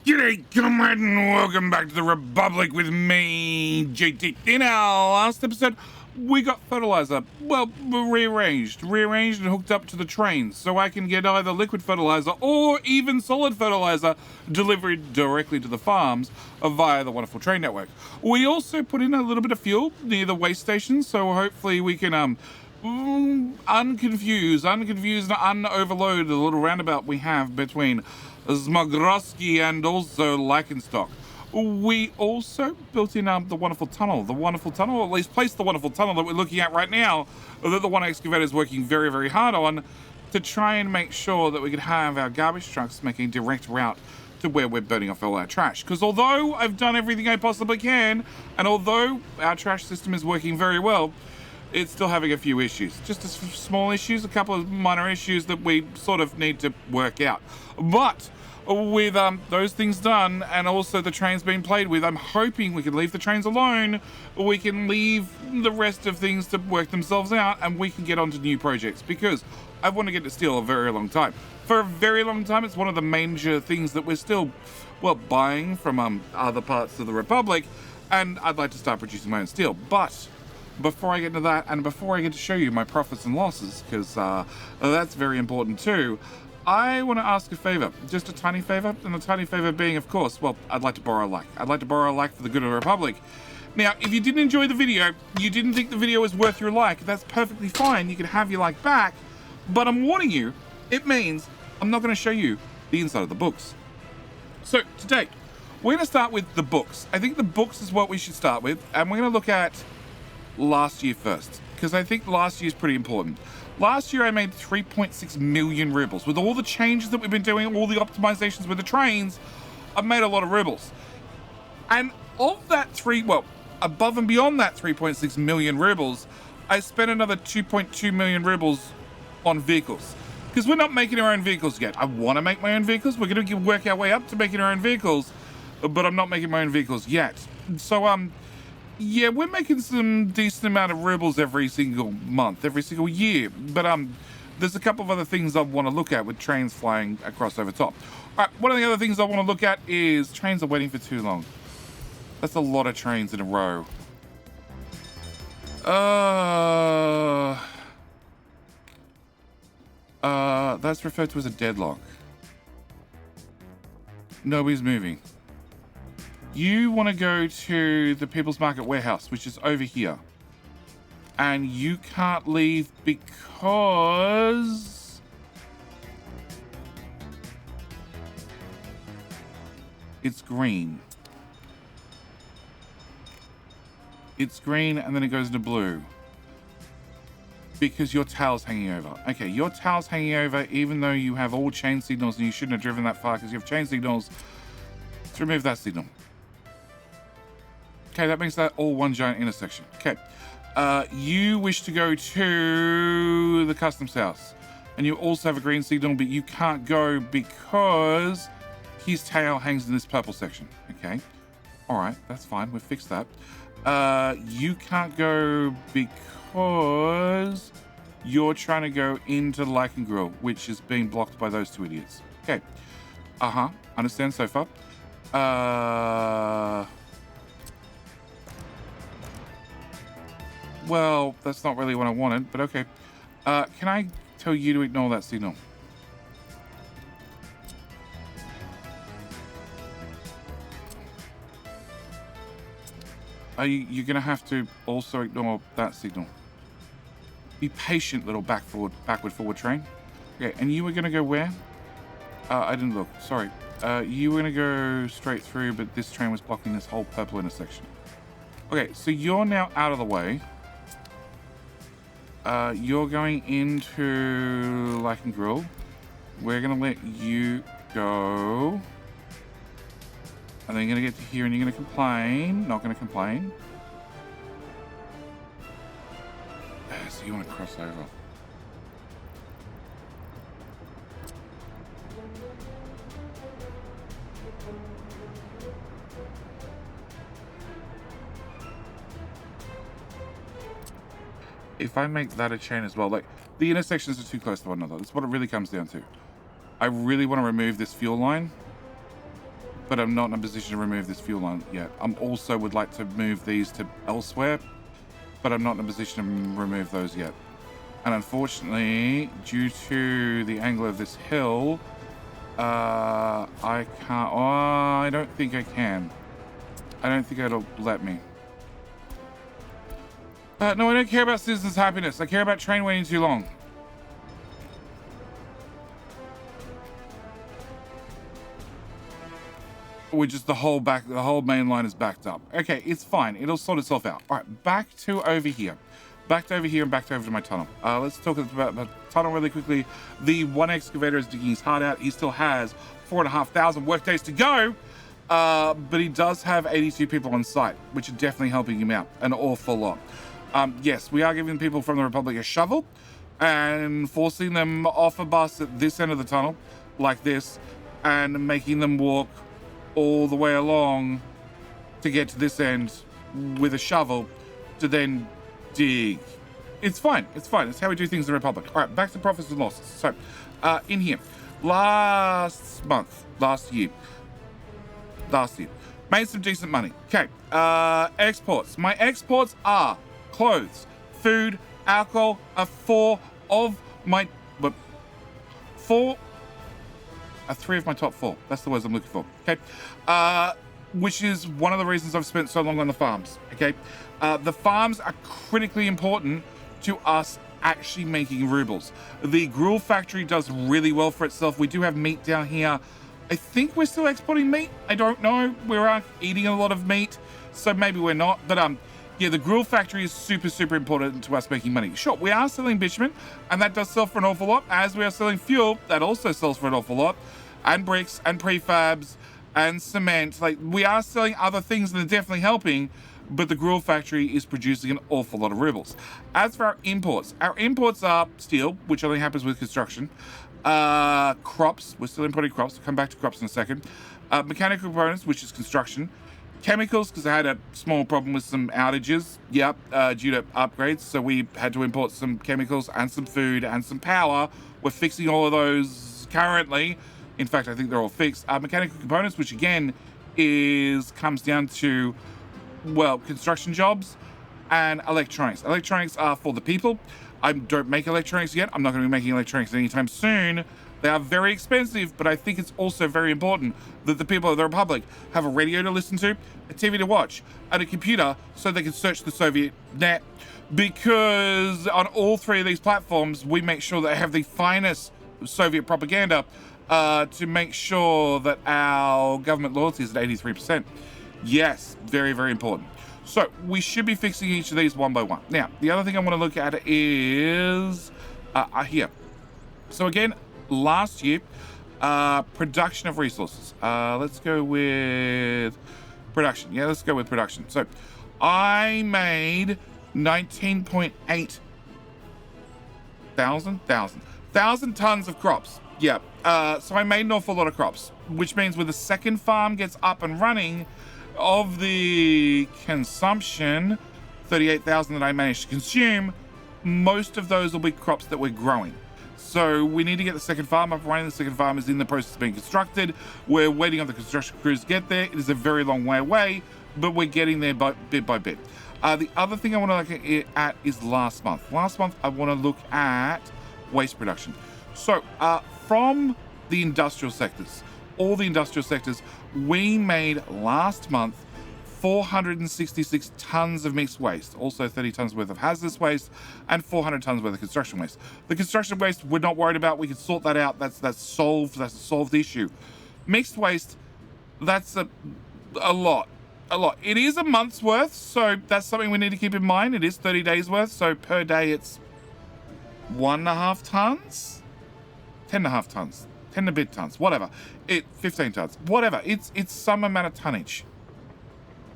G'day, comrade, and welcome back to the Republic with me, JT. In our last episode, we got fertilizer, well, rearranged and hooked up to the trains, so I can get either liquid fertilizer or even solid fertilizer delivered directly to the farms via the wonderful train network. We also put in a little bit of fuel near the waste stations, so hopefully we can unconfuse and unoverload the little roundabout we have between Smogroski and also Lykenstock. We also built in the wonderful tunnel, or at least placed the wonderful tunnel that we're looking at right now, that the one excavator is working very, very hard on, to try and make sure that we could have our garbage trucks making a direct route to where we're burning off all our trash. Because although I've done everything I possibly can, and although our trash system is working very well, it's still having a few issues. Just a small issues, a couple of minor issues that we sort of need to work out. But with those things done, and also the trains being played with, I'm hoping we can leave the trains alone. We can leave the rest of things to work themselves out, and we can get on to new projects, because I want to get to steel a very long time. For a very long time, it's one of the major things that we're still, well, buying from other parts of the Republic, and I'd like to start producing my own steel. But before I get into that, and before I get to show you my profits and losses, because that's very important too, I want to ask a favor, just a tiny favor, and the tiny favor being, of course, well, I'd like to borrow a like. I'd like to borrow a like for the good of the Republic. Now, if you didn't enjoy the video, you didn't think the video was worth your like, that's perfectly fine. You can have your like back, but I'm warning you, it means I'm not going to show you the inside of the books. So today, we're going to start with the books. I think the books is what we should start with, and we're going to look at last year first, because I think last year is pretty important. Last year I made 3.6 million rubles. With all the changes that we've been doing, all the optimizations with the trains, I've made a lot of rubles. And of that above and beyond that 3.6 million rubles, I spent another 2.2 million rubles on vehicles. Because we're not making our own vehicles yet. I want to make my own vehicles. We're going to work our way up to making our own vehicles, but I'm not making my own vehicles yet. So, yeah, we're making some decent amount of rubles every single month, every single year. But there's a couple of other things I want to look at with trains flying across over top. All right, one of the other things I want to look at is trains are waiting for too long. That's a lot of trains in a row. That's referred to as a deadlock. Nobody's moving. You want to go to the People's Market Warehouse, which is over here. And you can't leave because it's green. It's green and then it goes into blue. Because your tail's hanging over. Okay, your tail's hanging over even though you have all chain signals and you shouldn't have driven that far because you have chain signals. Let's remove that signal. Okay, that makes that all one giant intersection. Okay, you wish to go to the customs house. And you also have a green signal, but you can't go because his tail hangs in this purple section. Okay, all right, that's fine. We've fixed that. You can't go because you're trying to go into Lycan Grill, which is being blocked by those two idiots. Okay, understand so far. Well, that's not really what I wanted, but okay. Can I tell you to ignore that signal? You're going to have to also ignore that signal. Be patient, little backward, forward train. Okay, and you were going to go where? I didn't look, sorry. You were going to go straight through, but this train was blocking this whole purple intersection. Okay, so you're now out of the way. You're going into Lycan Grill. We're going to let you go. And then you're going to get to here and you're going to complain. Not going to complain. So you want to cross over. If I make that a chain as well, like, the intersections are too close to one another. That's what it really comes down to. I really want to remove this fuel line. but I'm not in a position to remove this fuel line yet. I'm also would like to move these to elsewhere, but I'm not in a position to remove those yet. And unfortunately, due to the angle of this hill, I can't. Oh, I don't think I can. I don't think it'll let me. No, I don't care about citizens' happiness. I care about train waiting too long. Which is the whole main line is backed up. Okay, it's fine. It'll sort itself out. All right, back to over here. Back to over here and back to over to my tunnel. Let's talk about the tunnel really quickly. The one excavator is digging his heart out. He still has 4,500 work days to go. But he does have 82 people on site, which are definitely helping him out an awful lot. Yes, we are giving people from the Republic a shovel and forcing them off a bus at this end of the tunnel, like this, and making them walk all the way along to get to this end with a shovel to then dig. It's fine. It's fine. It's how we do things in the Republic. All right, back to profits and losses. So, in here, last year, made some decent money. Okay, exports. My exports are clothes, food, alcohol, three of my top four. That's the words I'm looking for. Okay, which is one of the reasons I've spent so long on the farms. Okay, the farms are critically important to us actually making rubles. The gruel factory does really well for itself. We do have meat down here. I think we're still exporting meat. I don't know. We're eating a lot of meat, so maybe we're not. But yeah, the gruel factory is super, super important to us making money. Sure, we are selling bitumen, and that does sell for an awful lot. As we are selling fuel, that also sells for an awful lot. And bricks, and prefabs, and cement. Like, we are selling other things that are definitely helping, but the gruel factory is producing an awful lot of rubles. As for our imports are steel, which only happens with construction. Crops, we're still importing crops. We'll come back to crops in a second. Mechanical components, which is construction. Chemicals, because I had a small problem with some outages, due to upgrades, so we had to import some chemicals and some food and some power. We're fixing all of those currently. In fact, I think they're all fixed. Mechanical components, which again comes down to, well, construction jobs, and electronics. Electronics are for the people. I don't make electronics yet. I'm not going to be making electronics anytime soon. They are very expensive, but I think it's also very important that the people of the Republic have a radio to listen to, a TV to watch, and a computer so they can search the Soviet net. Because on all three of these platforms, we make sure they have the finest Soviet propaganda to make sure that our government loyalty is at 83%. Yes, very, very important. So we should be fixing each of these one by one. Now, the other thing I want to look at is here. So again, last year, production of resources. Let's go with production. Yeah, let's go with production. So I made 19.8 thousand tons of crops. Yeah. So I made an awful lot of crops, which means when the second farm gets up and running, of the consumption, 38,000 that I managed to consume, most of those will be crops that we're growing. So we need to get the second farm up and running. The second farm is in the process of being constructed. We're waiting on the construction crews to get there. It is a very long way away, but we're getting there bit by bit. The other thing I want to look at is last month. Last month, I want to look at waste production. So from the industrial sectors, all the industrial sectors, we made last month 466 tons of mixed waste, also 30 tons worth of hazardous waste, and 400 tons worth of construction waste. The construction waste we're not worried about. We can sort that out. That's solved. That's a solved issue. Mixed waste, that's a lot. It is a month's worth, so that's something we need to keep in mind. It is 30 days worth, so per day it's 1.5 tons, 10.5 tons. 10 and a bit tons, whatever. 15 tons, whatever. It's some amount of tonnage.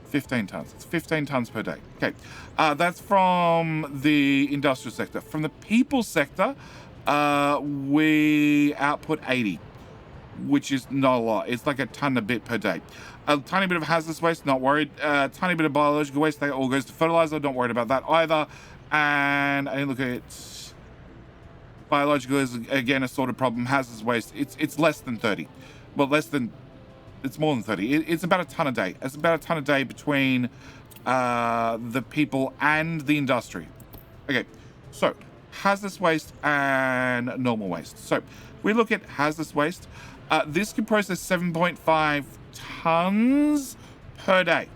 15 tons. It's 15 tons per day. Okay, that's from the industrial sector. From the people sector, we output 80, which is not a lot. It's like a ton a bit per day. A tiny bit of hazardous waste, not worried. A tiny bit of biological waste, that all goes to fertilizer. Not worried about that either. And I look at biological is again a sort of problem. Hazardous waste, it's less than 30. Well, less than It's more than 30. It's about a ton a day. It's about a ton a day between the people and the industry. Okay, so hazardous waste and normal waste. So we look at hazardous waste. This can process 7.5 tons per day.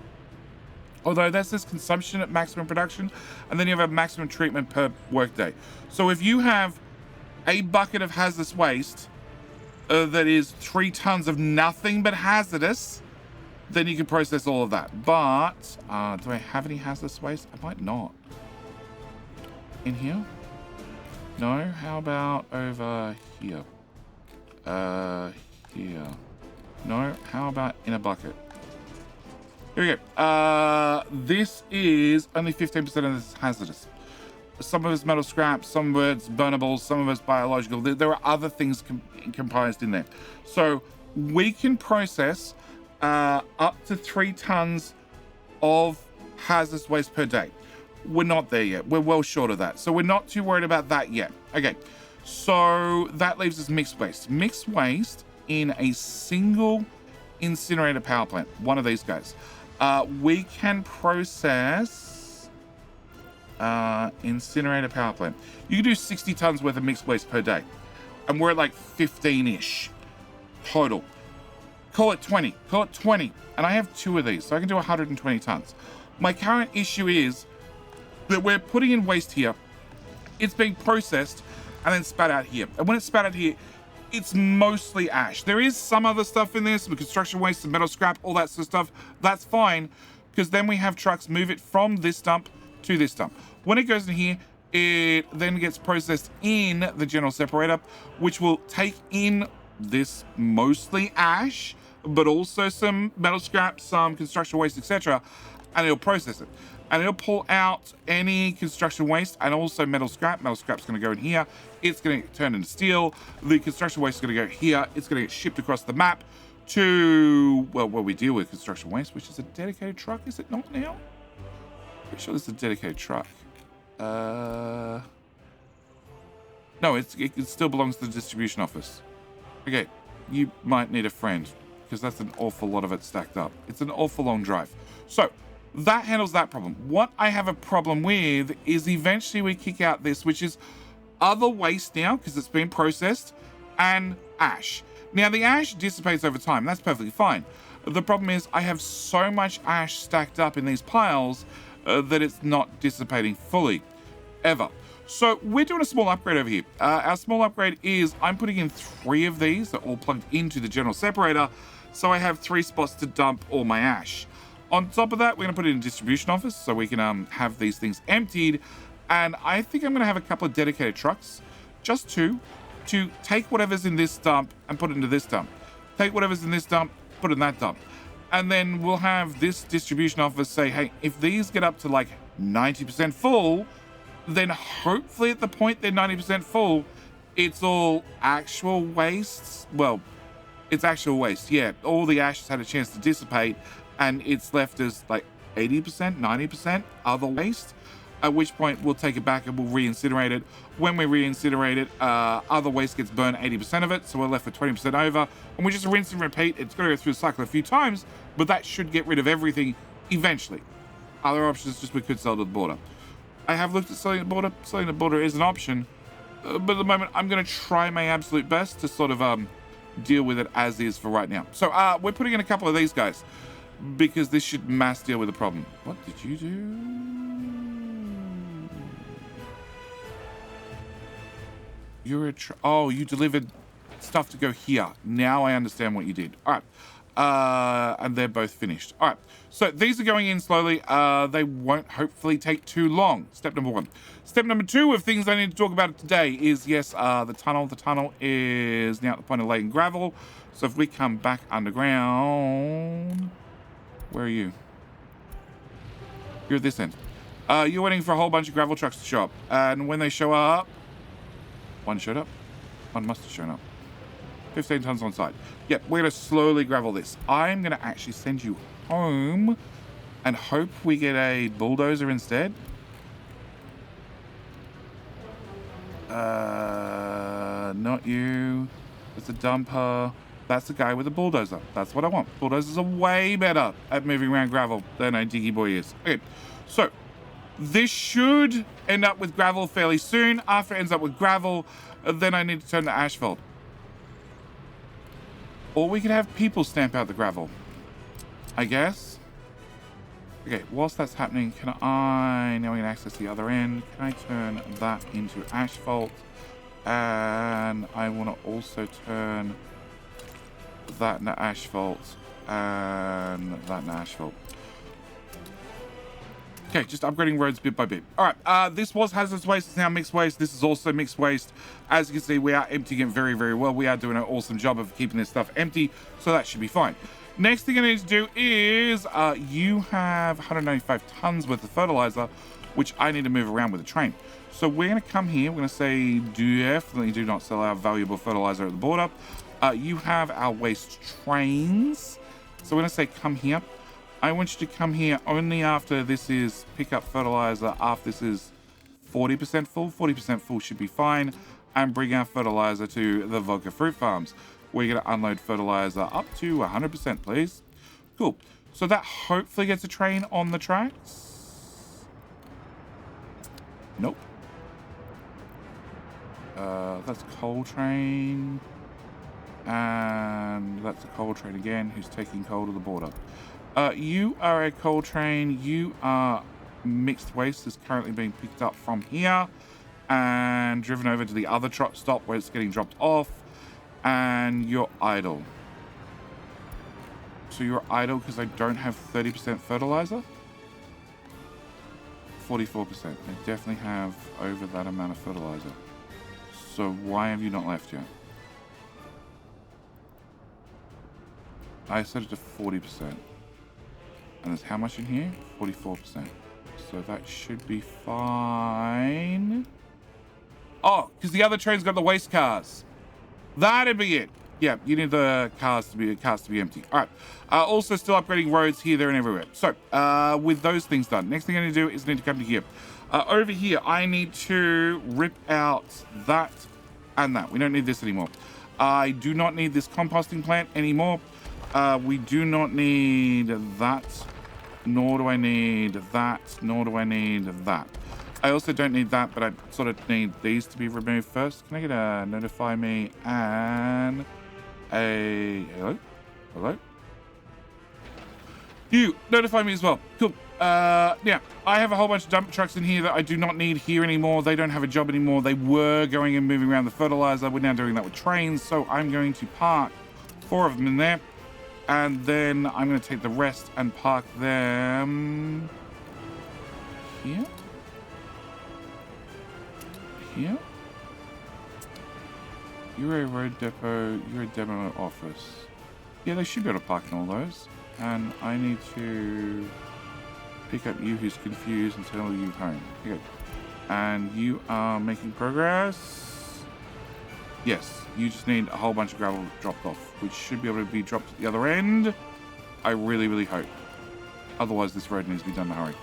Although that says consumption at maximum production, and then you have a maximum treatment per workday. So if you have a bucket of hazardous waste that is 3 tons of nothing but hazardous, then you can process all of that. But do I have any hazardous waste? I might not. In here? No? How about over here? Here. No? How about in a bucket? Here we go. This is only 15% of this hazardous. Some of it's metal scrap, some of it's burnables, some of it's biological. There are other things comprised in there. So we can process up to 3 tons of hazardous waste per day. We're not there yet. We're well short of that. So we're not too worried about that yet. Okay, so that leaves us mixed waste. Mixed waste in a single incinerator power plant, one of these guys. We can process incinerator power plant. You can do 60 tons worth of mixed waste per day. And we're at like 15-ish total. Call it 20. Call it 20. And I have 2 of these, so I can do 120 tons. My current issue is that we're putting in waste here. It's being processed and then spat out here. And when it's spat out here, it's mostly ash. There is some other stuff in there, some construction waste, some metal scrap, all that sort of stuff. That's fine, because then we have trucks move it from this dump to this dump. When it goes in here, it then gets processed in the general separator, which will take in this mostly ash, but also some metal scrap, some construction waste, etc., and it'll process it. And it'll pull out any construction waste and also metal scrap. Metal scrap's going to go in here. It's going to get turned into steel. The construction waste is going to go here. It's going to get shipped across the map to, well, where we deal with construction waste, which is a dedicated truck. Is it not now? Pretty sure this is a dedicated truck. No, it still belongs to the distribution office. Okay, you might need a friend, because that's an awful lot of it stacked up. It's an awful long drive. So that handles that problem. What I have a problem with is eventually we kick out this, which is other waste now, because it's been processed, and ash. Now, the ash dissipates over time. That's perfectly fine. The problem is I have so much ash stacked up in these piles that it's not dissipating fully, ever. So we're doing a small upgrade over here. Our small upgrade is I'm putting in 3 of these that are all plugged into the general separator, so I have 3 spots to dump all my ash. On top of that, we're going to put it in a distribution office so we can have these things emptied. And I think I'm going to have a couple of dedicated trucks, just 2, to take whatever's in this dump and put it into this dump. Take whatever's in this dump, put it in that dump. And then we'll have this distribution office say, hey, if these get up to like 90% full, then hopefully at the point they're 90% full, it's all actual wastes. Well, it's actual waste, yeah. All the ash has had a chance to dissipate, and it's left as like 80%, 90% other waste, at which point we'll take it back and we'll re-incinerate it. When we re-incinerate it, other waste gets burned 80% of it, so we're left with 20% over, and we just rinse and repeat. It's going to go through the cycle a few times, but that should get rid of everything eventually. Other options, just we could sell to the border. I have looked at selling the border. Selling the border is an option, but at the moment I'm going to try my absolute best to sort of deal with it as is for right now. So we're putting in a couple of these guys, because this should mass deal with the problem. What did you do? You're a oh, you delivered stuff to go here. Now I understand what you did. All right. And they're both finished. All right. So these are going in slowly. They won't hopefully take too long. Step number 1. Step number 2 of things I need to talk about today is, yes, the tunnel. The tunnel is now at the point of laying gravel. So if we come back underground, where are you? You're at this end. You're waiting for a whole bunch of gravel trucks to show up. And when they show up, one showed up. One must have shown up. 15 tons on site. Yep, we're going to slowly gravel this. I'm going to actually send you home and hope we get a bulldozer instead. Not you. It's a dumper. That's the guy with the bulldozer. That's what I want. Bulldozers are way better at moving around gravel than a diggy boy is. Okay, so this should end up with gravel fairly soon. After it ends up with gravel, then I need to turn to asphalt. Or we could have people stamp out the gravel, I guess. Okay, whilst that's happening, can I, now we can access the other end, can I turn that into asphalt? And I want to also turn that into asphalt and that into asphalt. Okay, just upgrading roads bit by bit. All right, this was hazardous waste. It's now mixed waste. This is also mixed waste. As you can see, we are emptying it very, very well. We are doing an awesome job of keeping this stuff empty, so that should be fine. Next thing I need to do is you have 195 tons worth of fertilizer, which I need to move around with a train. So we're going to come here. We're going to say definitely do not sell our valuable fertilizer at the border. You have our waste trains. So we're going to say come here. I want you to come here only after this is pick up fertilizer, after this is 40% full. 40% full should be fine. And bring our fertilizer to the vodka fruit farms. We're going to unload fertilizer up to 100%, please. Cool. So that hopefully gets a train on the tracks. Nope. That's coal train. And that's a coal train again, who's taking coal to the border. You are a coal train. You are mixed waste is currently being picked up from here and driven over to the other truck stop where it's getting dropped off. And you're idle. So you're idle because I don't have 30% fertilizer? 44%. I definitely have over that amount of fertilizer. So why have you not left yet? I set it to 40%. And there's how much in here? 44%. So that should be fine. Oh, because the other train's got the waste cars. That'd be it. Yeah, you need the cars to be empty. All right. Also still upgrading roads here, there, and everywhere. So with those things done, next thing I need to do is need to come to here. Over here, I need to rip out that and that. We don't need this anymore. I do not need this composting plant anymore. We do not need that. Nor do I need that. Nor do I need that. I also don't need that, but I sort of need these to be removed first. Can I get a notify me and a hello? Hello? You notify me as well. Cool. Yeah, I have a whole bunch of dump trucks in here that I do not need here anymore. They don't have a job anymore. They were going and moving around the fertilizer. We're now doing that with trains. So I'm going to park 4 of them in there. And then I'm going to take the rest and park them here. Here. You're a road depot. You're a demo office. Yeah, they should be able to park in all those. And I need to pick up you who's confused and tell you home. Okay. And you are making progress. Yes, you just need a whole bunch of gravel dropped off, which should be able to be dropped at the other end. I really, really hope. Otherwise, this road needs to be done in a hurry.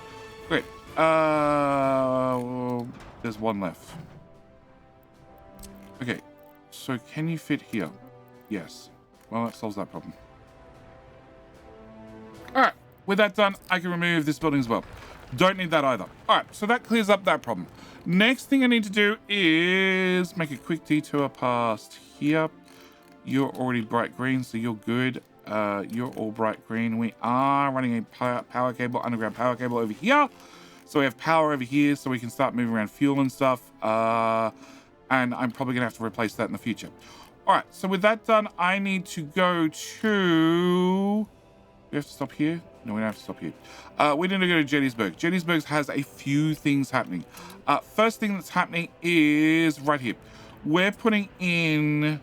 Great. Well, there's one left. Okay, so can you fit here? Yes. Well, that solves that problem. All right, with that done, I can remove this building as well. Don't need that either. All right, so that clears up that problem. Next thing I need to do is make a quick detour past here. You're already bright green, so you're good. You're all bright green. We are running a power cable, underground power cable over here. So we have power over here so we can start moving around fuel and stuff. And I'm probably going to have to replace that in the future. All right, so with that done, I need to go to... We have to stop here? No, we don't have to stop here. We need to go to Gettysburg. Gettysburg has a few things happening. First thing that's happening is right here. We're putting in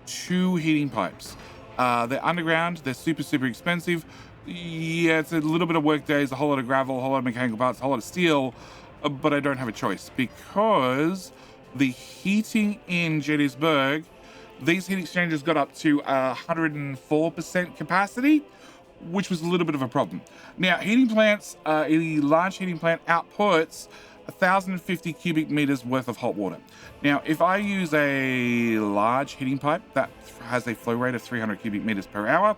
2 heating pipes. They're underground. They're super, super expensive. Yeah, it's a little bit of work days, a whole lot of gravel, a whole lot of mechanical parts, a whole lot of steel, but I don't have a choice because the heating in Gettysburg, these heat exchangers got up to 104% capacity, which was a little bit of a problem. Now, heating plants, a large heating plant outputs 1,050 cubic meters worth of hot water. Now, if I use a large heating pipe that has a flow rate of 300 cubic meters per hour,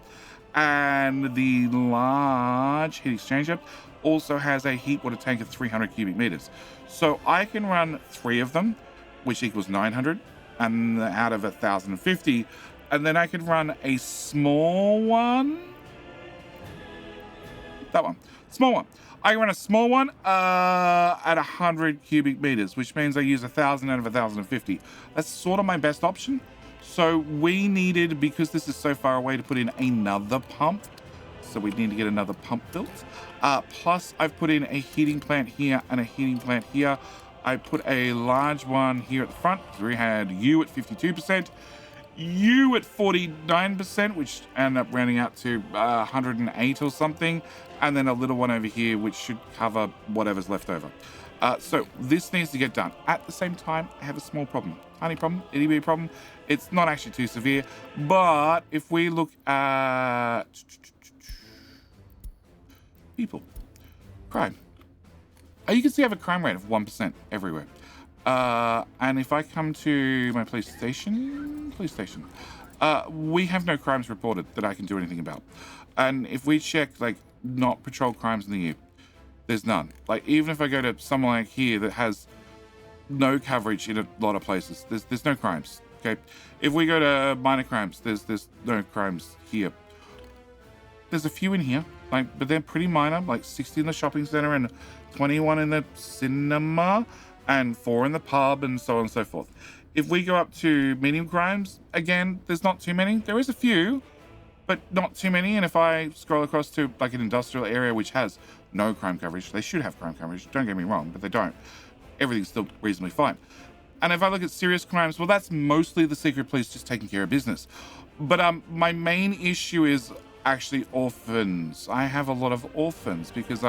and the large heat exchanger also has a heat water tank of 300 cubic meters. So I can run 3 of them, which equals 900, and out of 1,050, and then I can run a small one. That one, small one. I can run a small one at 100 cubic meters, which means I use 1,000 out of 1,050. That's sort of my best option. So we needed, because this is so far away, to put in another pump. So we need to get another pump built. Plus, I've put in a heating plant here and a heating plant here. I put a large one here at the front. So we had you at 52%, you at 49%, which ended up rounding out to 108 or something, and then a little one over here, which should cover whatever's left over. So this needs to get done. At the same time, I have a small problem, tiny problem, itty bitty problem. It's not actually too severe, but if we look at people, crime, you can see I have a crime rate of 1% everywhere. And if I come to my police station, we have no crimes reported that I can do anything about. And if we check, like, not patrol crimes in the year, there's none. Like, even if I go to somewhere like here that has no coverage in a lot of places, there's no crimes. Okay, if we go to minor crimes, there's no crimes here. There's a few in here, like, but they're pretty minor, like 60 in the shopping center and 21 in the cinema and 4 in the pub and so on and so forth. If we go up to medium crimes, again, there's not too many. There is a few, but not too many. And if I scroll across to like an industrial area which has no crime coverage, they should have crime coverage, don't get me wrong, but they don't. Everything's still reasonably fine. And if I look at serious crimes, well, that's mostly the secret police just taking care of business. But my main issue is actually orphans. I have a lot of orphans because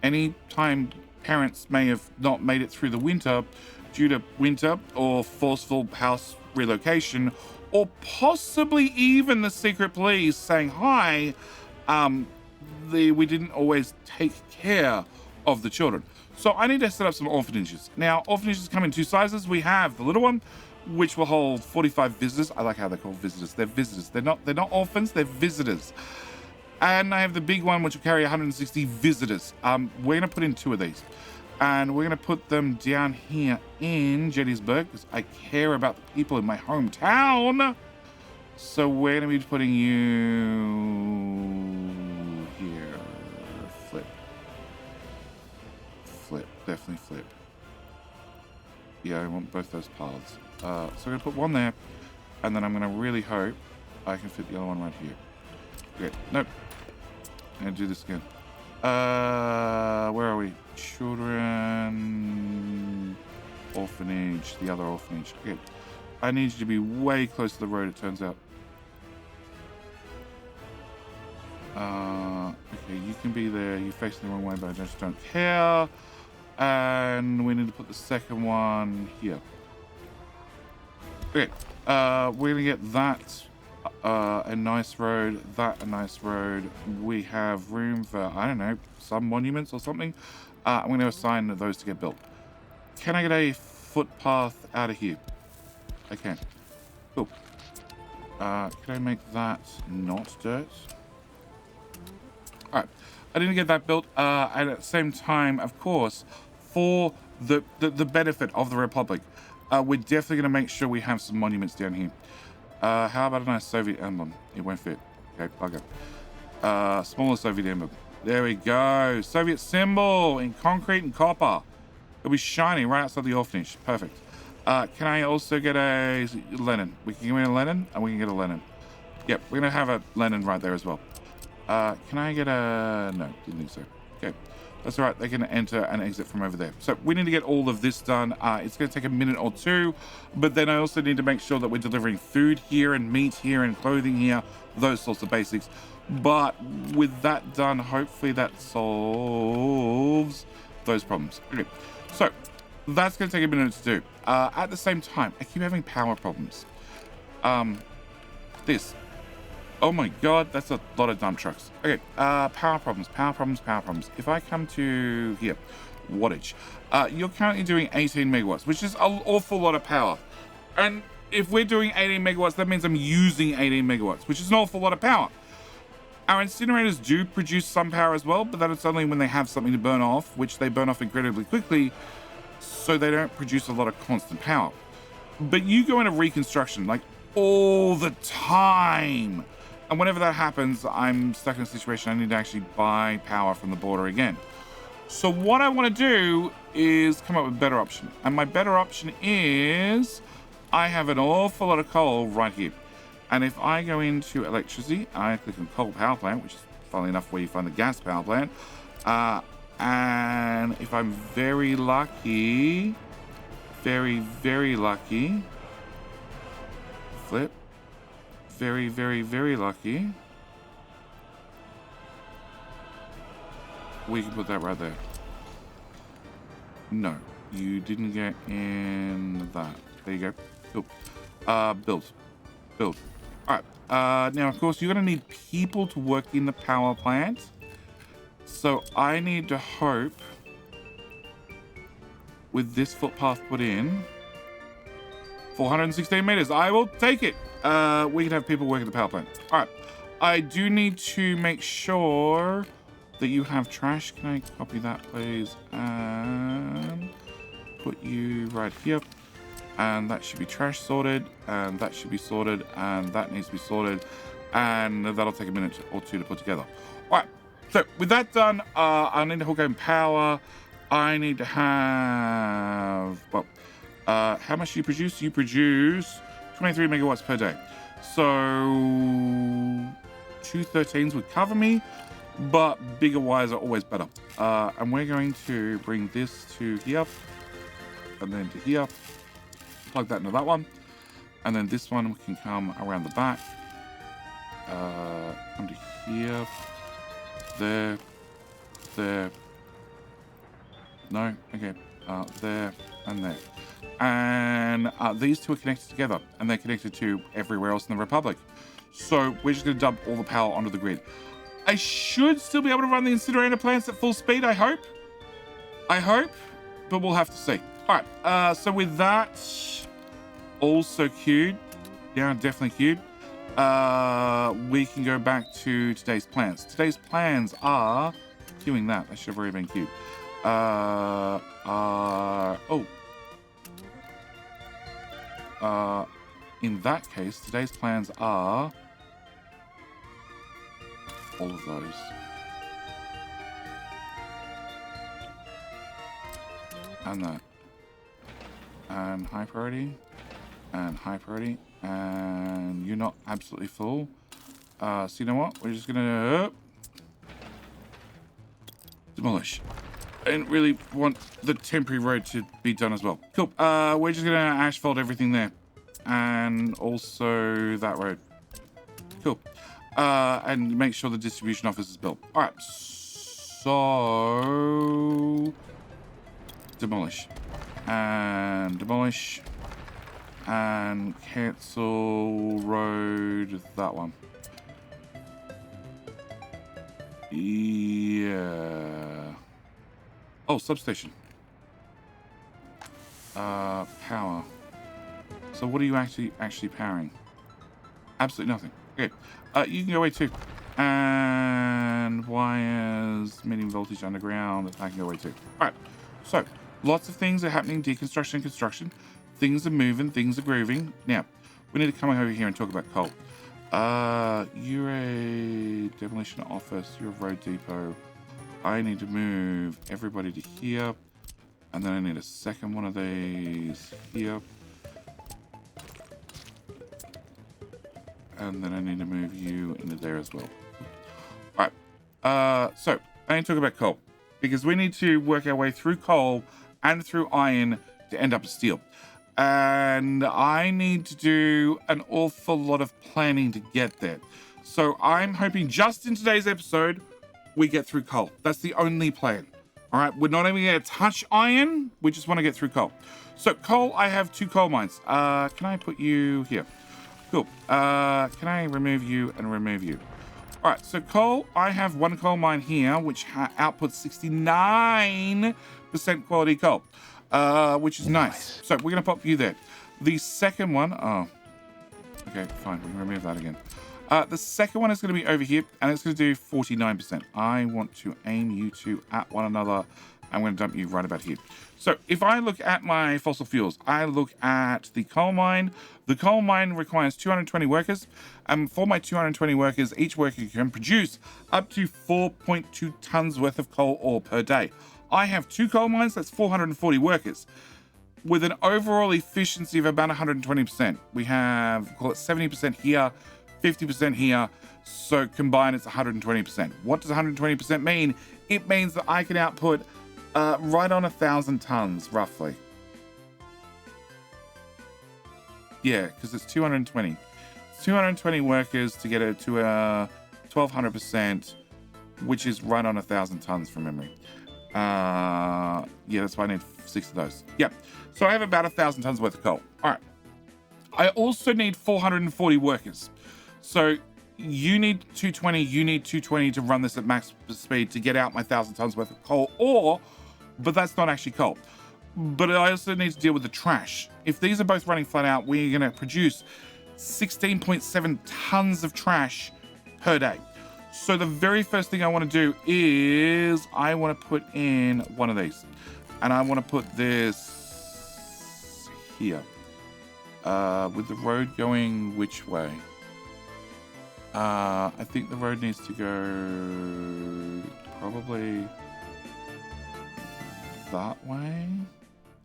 any time parents may have not made it through the winter due to winter or forceful house relocation, or possibly even the secret police saying, hi, we didn't always take care of the children. So I need to set up some orphanages. Now, orphanages come in 2 sizes. We have the little one, which will hold 45 visitors. I like how they're called visitors. They're visitors. They're not orphans, they're visitors. And I have the big one, which will carry 160 visitors. We're going to put in 2 of these. And we're going to put them down here in Gettysburg, because I care about the people in my hometown. So we're going to be putting you here. Flip. Definitely flip. Yeah, I want both those paths. So I'm going to put one there, and then I'm going to really hope I can fit the other one right here. Okay, nope. I'm going to do this again. Where are we? Children, orphanage, the other orphanage. Okay, I need you to be way close to the road, it turns out. Okay, you can be there. You're facing the wrong way, but I just don't care. And we need to put the second one here. Okay, we're going to get that a nice road, that a nice road. We have room for, I don't know, some monuments or something. I'm going to assign those to get built. Can I get a footpath out of here? I can. Cool. Can I make that not dirt? Alright, I didn't get that built. And at the same time, of course, for the benefit of the Republic, we're definitely going to make sure we have some monuments down here. How about a nice Soviet emblem? It won't fit. Okay, bugger. Smaller Soviet emblem. There we go. Soviet symbol in concrete and copper. It'll be shiny right outside the orphanage. Perfect. Can I also get a Lenin? We can get a Lenin, and we can get a Lenin. Yep, we're going to have a Lenin right there as well. Can I get a... No, didn't think so. Okay. That's all right. They can enter and exit from over there. So we need to get all of this done. It's going to take a minute or 2. But then I also need to make sure that we're delivering food here and meat here and clothing here. Those sorts of basics. But with that done, hopefully that solves those problems. Okay. So that's going to take a minute to do. At the same time, I keep having power problems. This. Oh my god, that's a lot of dump trucks. Okay, power problems. If I come to here, wattage. You're currently doing 18 megawatts, which is an awful lot of power. And if we're doing 18 megawatts, that means I'm using 18 megawatts, which is an awful lot of power. Our incinerators do produce some power as well, but that is only when they have something to burn off, which they burn off incredibly quickly, so they don't produce a lot of constant power. But you go into reconstruction, like, all the time. And whenever that happens, I'm stuck in a situation I need to actually buy power from the border again. So what I want to do is come up with a better option. And my better option is I have an awful lot of coal right here. And if I go into electricity, I click on coal power plant, which is funnily enough where you find the gas power plant. And if I'm very lucky, very lucky, flip, very lucky, we can put that right there. No, you didn't get in that. There you go. Cool. Build. All right. Now, of course, you're going to need people to work in the power plant. So I need to hope with this footpath put in, 416 meters. I will take it. We can have people working the power plant. All right. I do need to make sure that you have trash. Can I copy that, please? And put you right here. And that should be trash sorted, and that should be sorted, and that needs to be sorted, and that'll take a minute or two to put together. All right, so with that done, I need to hook in power. I need to have, well, how much do you produce? You produce 23 megawatts per day. So 213s would cover me, but bigger wires are always better. And we're going to bring this to here, and then to here. Plug that into that one, and then this one can come around the back, come to here, there, no, okay, there and there, and these two are connected together, and they're connected to everywhere else in the Republic. So we're just going to dump all the power onto the grid. I should still be able to run the incinerator plants at full speed. I hope, but we'll have to see. All right, so with that also queued, yeah, definitely queued, we can go back to today's plans. Today's plans are queuing that. That should have already been queued. In that case, today's plans are all of those. And that. And high priority, and high priority, and you're not absolutely full. So you know what? We're just gonna demolish. I didn't really want the temporary road to be done as well. Cool. We're just gonna asphalt everything there, and also that road. Cool. And make sure the distribution office is built. All right. So demolish. And demolish, and cancel road, that one. Yeah. Oh, substation. Power. So what are you actually powering? Absolutely nothing. Okay. You can go away too. And wires, medium voltage underground, that can go away too. All right. So lots of things are happening, deconstruction and construction. Things are moving, things are grooving. Now, we need to come over here and talk about coal. You're a demolition office, you're a road depot. I need to move everybody to here. And then I need a second one of these here. And then I need to move you into there as well. All right, so I need to talk about coal, because we need to work our way through coal and through iron to end up as steel. And I need to do an awful lot of planning to get there. So I'm hoping just in today's episode, we get through coal. That's the only plan. All right, we're not even going to touch iron. We just want to get through coal. So coal, I have 2 coal mines. Can I put you here? Cool. Can I remove you and remove you? All right, so coal, I have one coal mine here, which outputs 69% quality coal, which is nice. So we're going to pop you there. The second one, oh, okay, fine, we can remove that again. The second one is going to be over here, and it's going to do 49%. I want to aim you two at one another. I'm going to dump you right about here. So if I look at my fossil fuels, I look at the coal mine. The coal mine requires 220 workers. And for my 220 workers, each worker can produce up to 4.2 tons worth of coal ore per day. I have 2 coal mines, that's 440 workers. With an overall efficiency of about 120%. We have, call it 70% here, 50% here. So combined, it's 120%. What does 120% mean? It means that I can output right on 1,000 tons, roughly. Yeah, because it's 220. 220 workers to get it to 1,200%, which is right on 1,000 tons from memory. Yeah, that's why I need 6 of those. Yep. So I have about 1,000 tons worth of coal. All right. I also need 440 workers. So you need 220, you need 220 to run this at max speed to get out my 1,000 tons worth of coal, but that's not actually coal. But I also need to deal with the trash. If these are both running flat out, we're going to produce 16.7 tons of trash per day. So the very first thing I want to do is I want to put in one of these. And I want to put this here. With the road going which way? I think the road needs to go probably that way.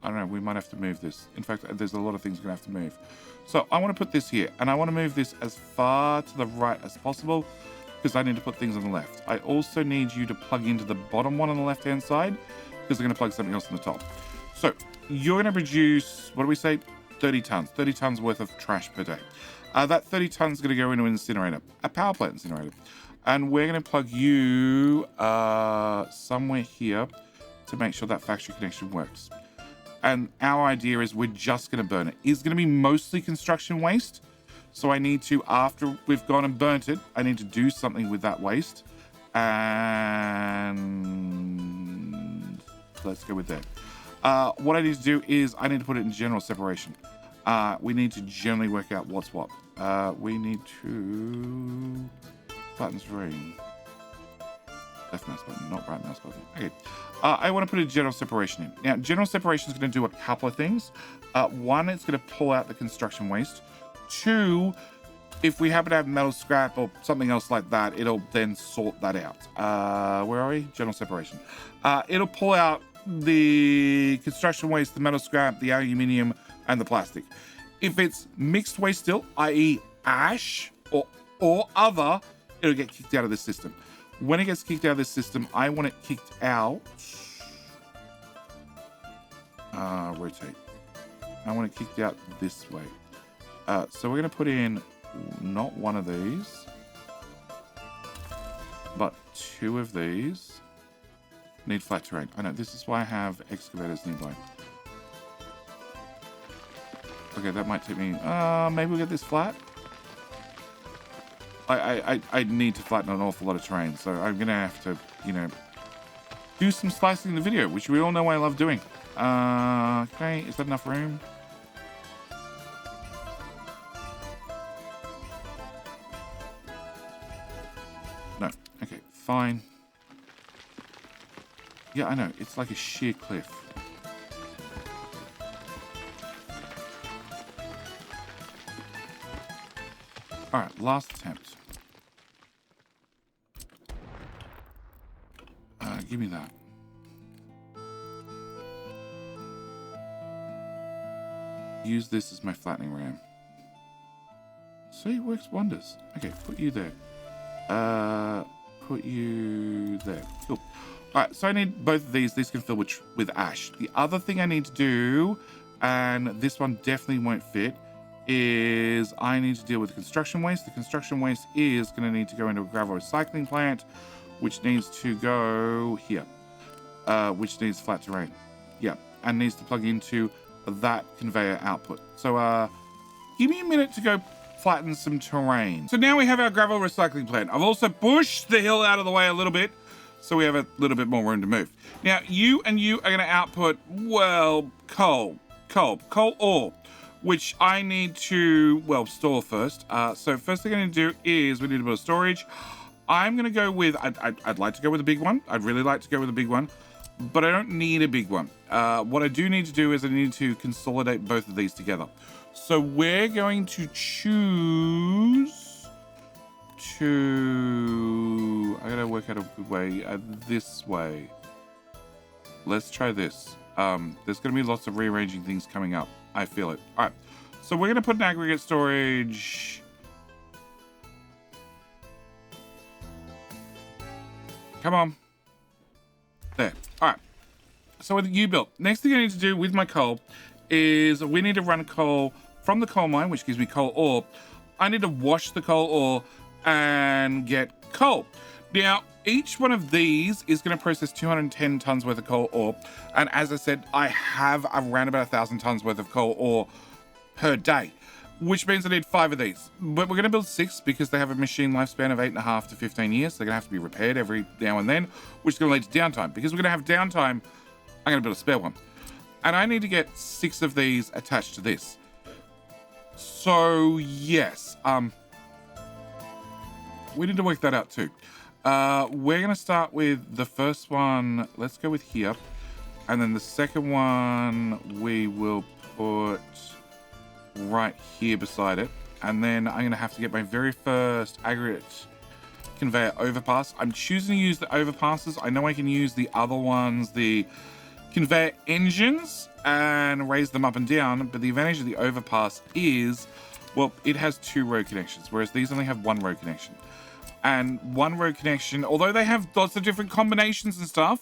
I don't know, we might have to move this. In fact, there's a lot of things we're gonna have to move. So I want to put this here, and I want to move this as far to the right as possible because I need to put things on the left. I also need you to plug into the bottom one on the left-hand side because they're going to plug something else on the top. So you're going to produce, what do we say? 30 tons worth of trash per day. That 30 tons is going to go into an incinerator, a power plant incinerator. And we're going to plug you somewhere here to make sure that factory connection works. And our idea is we're just going to burn it. It's going to be mostly construction waste. So I need to, after we've gone and burnt it, I need to do something with that waste. And let's go with that. What I need to do is I need to put it in general separation. We need to generally work out what's what. We need to buttons ring. Left mouse button, not right mouse button. Okay. I want to put a general separation in. Now, general separation is going to do a couple of things. One, it's going to pull out the construction waste. 2, if we happen to have metal scrap or something else like that, it'll then sort that out. Where are we? General separation. It'll pull out the construction waste, the metal scrap, the aluminium, and the plastic. If it's mixed waste still, i.e. ash or other, it'll get kicked out of this system. When it gets kicked out of this system, I want it kicked out. Rotate. I want it kicked out this way. So we're going to put in not one of these, but 2 of these. Need flat terrain. I know, this is why I have excavators nearby. Okay, that might take me... maybe we'll get this flat. I need to flatten an awful lot of terrain, so I'm going to have to, do some slicing in the video, which we all know I love doing. Okay, is that enough room? No. Okay, fine. Yeah, I know. It's like a sheer cliff. Alright, last attempt. Give me that. Use this as my flattening ram. See, it works wonders. Okay, put you there. Put you there. Cool. Alright, so I need both of these. These can fill with ash. The other thing I need to do, and this one definitely won't fit, is I need to deal with the construction waste. The construction waste is going to need to go into a gravel recycling plant, which needs to go here, which needs flat terrain. Yeah, and needs to plug into that conveyor output. So give me a minute to go flatten some terrain. So now we have our gravel recycling plant. I've also pushed the hill out of the way a little bit, so we have a little bit more room to move. Now, you and you are gonna output, well, coal ore, which I need to, well, store first. So first thing I'm gonna do is we need a bit of storage. I'm gonna go with, I'd like to go with a big one. I'd really like to go with a big one, but I don't need a big one. What I do need to do is I need to consolidate both of these together. So we're going to choose to, I gotta work out a good way, this way. Let's try this. There's gonna be lots of rearranging things coming up. I feel it. All right, so we're gonna put an aggregate storage. Come on. There. All right. So with you built, next thing I need to do with my coal is we need to run coal from the coal mine, which gives me coal ore. I need to wash the coal ore and get coal. Now, each one of these is going to process 210 tons worth of coal ore. And as I said, I have around about 1,000 tons worth of coal ore per day, which means I need 5 of these. But we're going to build 6 because they have a machine lifespan of 8.5 to 15 years. They're going to have to be repaired every now and then, which is going to lead to downtime. Because we're going to have downtime, I'm going to build a spare one. And I need to get 6 of these attached to this. So, yes. We need to work that out too. We're going to start with the first one. Let's go with here. And then the second one we will put right here beside it. And then I'm going to have to get my very first aggregate conveyor overpass. I'm choosing to use the overpasses. I know I can use the other ones, the conveyor engines, and raise them up and down, but the advantage of the overpass is, well, it has 2 road connections, whereas these only have 1 road connection. And 1 road connection, although they have lots of different combinations and stuff,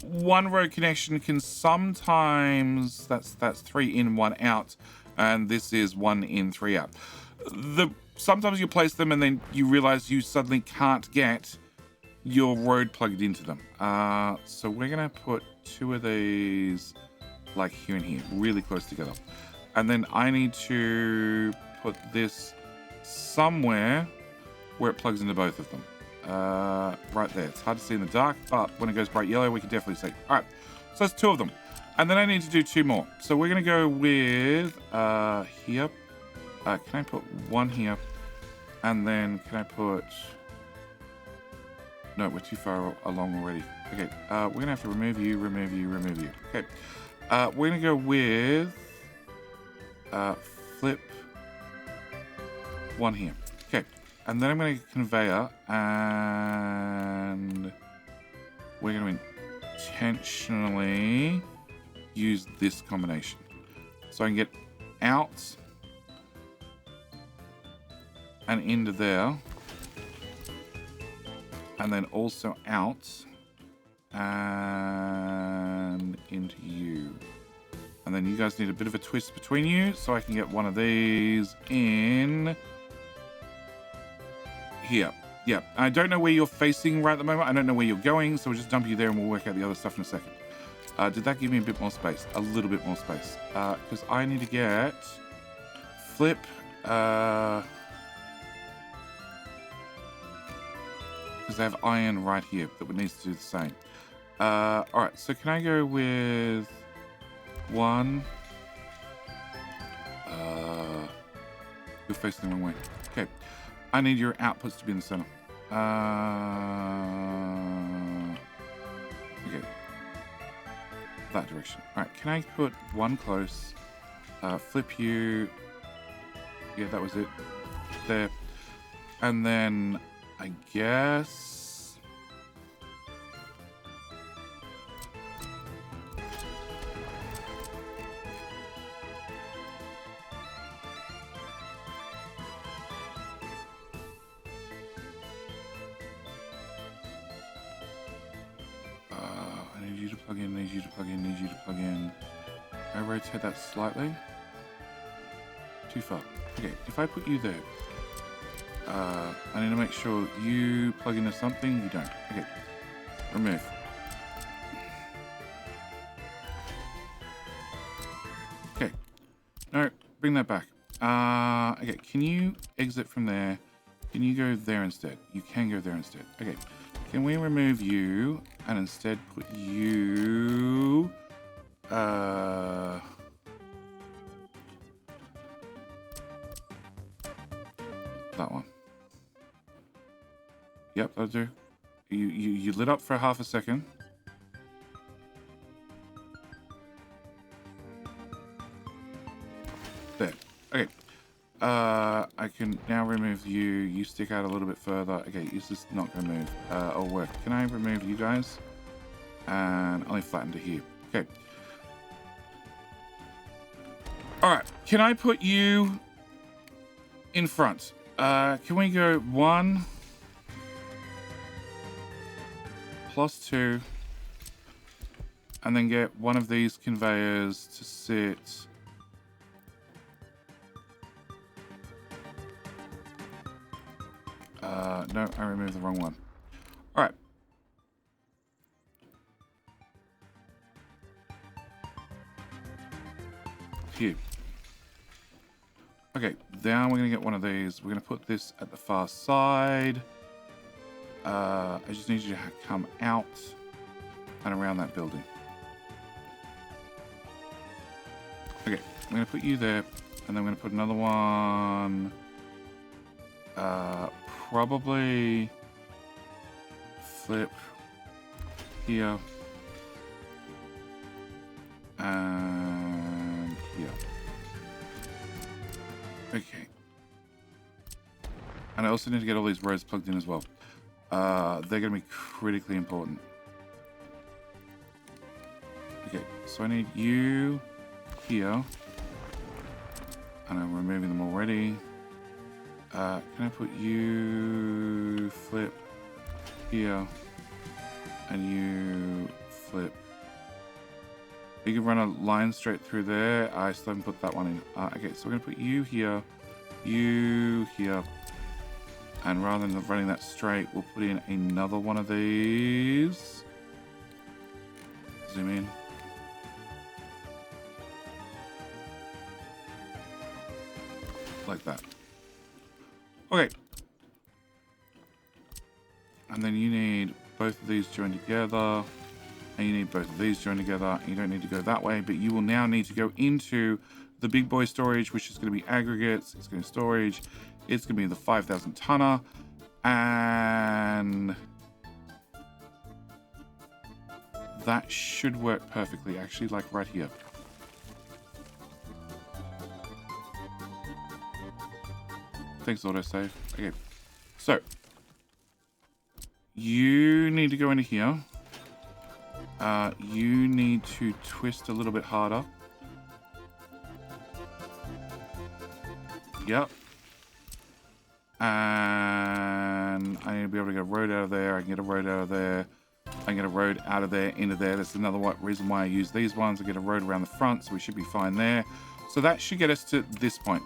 1 road connection can sometimes, that's 3 in, 1 out, and this is 1 in, 3 out. Sometimes you place them and then you realize you suddenly can't get your road plugged into them. So we're gonna put 2 of these like here and here, really close together. And then I need to put this somewhere where it plugs into both of them. Right there. It's hard to see in the dark, but when it goes bright yellow, we can definitely see. All right, so that's 2 of them. And then I need to do 2 more. So we're gonna go with here. Can I put 1 here? And then can I put... No, we're too far along already. Okay, we're gonna have to remove you, remove you, remove you. Okay, we're gonna go with flip 1 here. Okay, and then I'm gonna conveyor, and we're gonna intentionally use this combination. So I can get out and into there. And then also out and into you. And then you guys need a bit of a twist between you, so I can get one of these in here. Yeah, I don't know where you're facing right at the moment. I don't know where you're going, so we'll just dump you there and we'll work out the other stuff in a second. Did that give me a bit more space? A little bit more space. Because I need to get flip... because I have iron right here that needs to do the same. Alright, so can I go with 1? You're facing the wrong way. Okay. I need your outputs to be in the center. Okay. That direction. Alright, can I put 1 close? Flip you. Yeah, that was it. There. And then... I guess... I need you to plug in, need you to plug in, need you to plug in. I rotate that slightly. Too far. Okay, if I put you there, I need to make sure you plug into something. You don't. Okay. Remove. Okay. No, bring that back. Okay, can you exit from there? Can you go there instead? You can go there instead. Okay, can we remove you and instead put you... that one. Yep, that'll do. You lit up for half a second. There. Okay. I can now remove you. You stick out a little bit further. Okay, is this not going to move? Or work. Can I remove you guys? And only flatten to here. Okay. Alright. Can I put you in front? Can we go 1 plus 2 and then get one of these conveyors to sit... no, I removed the wrong one. All right. Here. Okay, now we're going to get one of these. We're going to put this at the far side. I just need you to come out and around that building. Okay, I'm going to put you there, and then I'm going to put another one... probably flip here and here. Okay. And I also need to get all these roads plugged in as well. They're going to be critically important. Okay, so I need you here. And I'm removing them already. Can I put you flip here and you flip? You can run a line straight through there. I still haven't put that one in. Okay, so we're going to put you here, and rather than running that straight, we'll put in another one of these. Zoom in. Like that. Okay. And then you need both of these joined together. And you need both of these joined together. And you don't need to go that way, but you will now need to go into the big boy storage, which is going to be aggregates. It's going to be storage. It's going to be the 5,000 tonner. And that should work perfectly, actually, like right here. Thanks, autosave. Okay, so you need to go into here. You need to twist a little bit harder. Yep. And I need to be able to get a road out of there. I can get a road out of there. I can get a road out of there, into there. That's another reason why I use these ones. I get a road around the front, so we should be fine there. So that should get us to this point.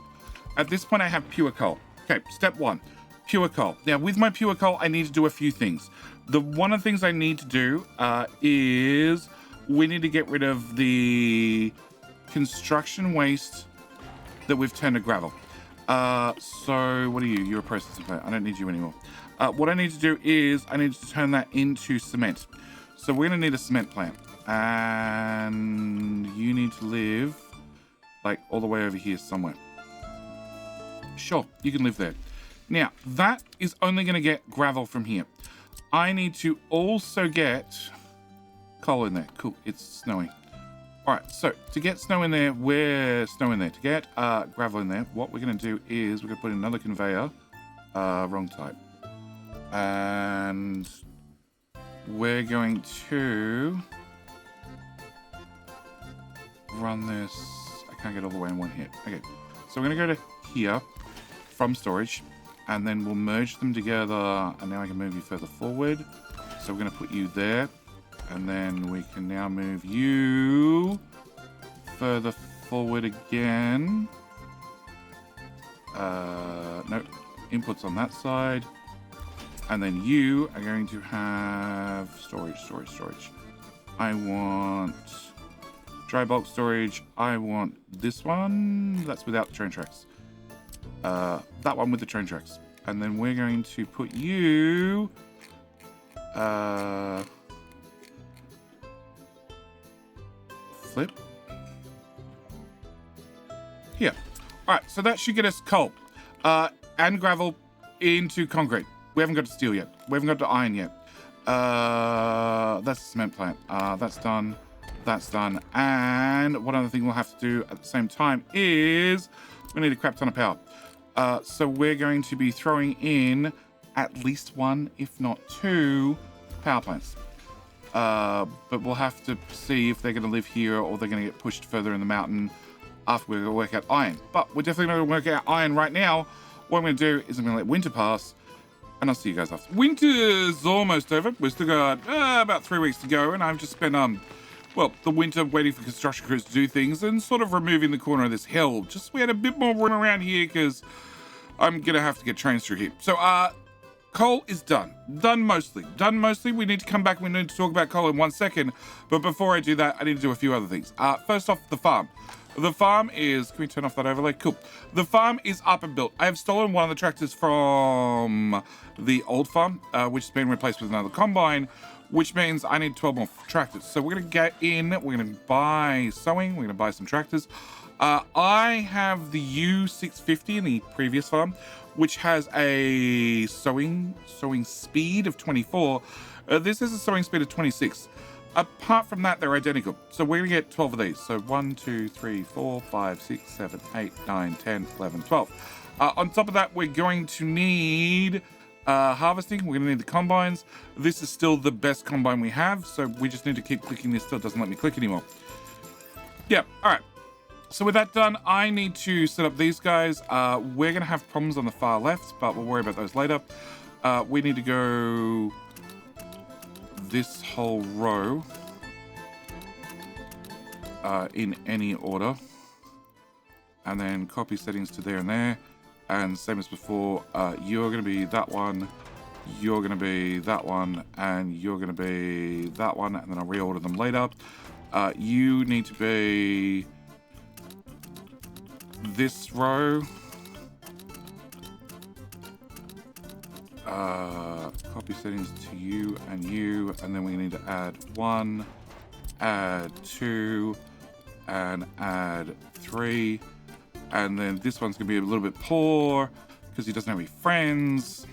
At this point, I have pure coal. Okay, step 1, pure coal. Now, with my pure coal, I need to do a few things. One of the things I need to do is we need to get rid of the construction waste that we've turned to gravel. So what are you? You're a processing plant. I don't need you anymore. What I need to do is I need to turn that into cement. So we're going to need a cement plant. And you need to live like all the way over here somewhere. Sure, you can live there. Now, that is only going to get gravel from here. I need to also get coal in there. Cool, it's snowing. All right, so to get snow in there, to get gravel in there, what we're going to do is we're going to put in another conveyor. Wrong type. And we're going to run this. I can't get all the way in one hit. Okay, so we're going to go to here from storage, and then we'll merge them together, and now I can move you further forward. So we're going to put you there, and then we can now move you further forward again. No, inputs on that side. And then you are going to have storage. I want dry bulk storage. I want this one. That's without train tracks. That one with the train tracks. And then we're going to put you... flip. Here. Alright, so that should get us coal. And gravel into concrete. We haven't got to steel yet. We haven't got to iron yet. That's the cement plant. That's done. That's done. And one other thing we'll have to do at the same time is we need a crap ton of power. So we're going to be throwing in at least one, if not two, power plants. But we'll have to see if they're going to live here or they're going to get pushed further in the mountain after we work out iron. But we're definitely going to work out iron right now. What I'm going to do is I'm going to let winter pass, and I'll see you guys after. Winter's almost over. We've still got about 3 weeks to go, and I've just spent, well, the winter waiting for construction crews to do things and sort of removing the corner of this hill. Just so we had a bit more room around here because I'm going to have to get trains through here. So, coal is done. Done mostly. Done mostly. We need to come back. We need to talk about coal in 1 second. But before I do that, I need to do a few other things. First off, the farm. The farm is... Can we turn off that overlay? Cool. The farm is up and built. I have stolen one of the tractors from the old farm, which has been replaced with another combine, which means I need 12 more tractors. So we're going to get in. We're going to buy sowing. We're going to buy some tractors. I have the U650 in the previous farm, which has a sowing speed of 24. This has a sowing speed of 26. Apart from that, they're identical. So we're going to get 12 of these. So 1, 2, 3, 4, 5, 6, 7, 8, 9, 10, 11, 12. On top of that, we're going to need harvesting. We're going to need the combines. This is still the best combine we have. So we just need to keep clicking this till it doesn't let me click anymore. Yeah, all right. So with that done, I need to set up these guys. We're going to have problems on the far left, but we'll worry about those later. We need to go this whole row in any order. And then copy settings to there and there. And same as before, you're going to be that one, you're going to be that one, and you're going to be that one. And then I'll reorder them later. You need to be... this row, copy settings to you, and then we need to add 1, add 2, and add 3, and then this one's gonna be a little bit poor because he doesn't have any friends.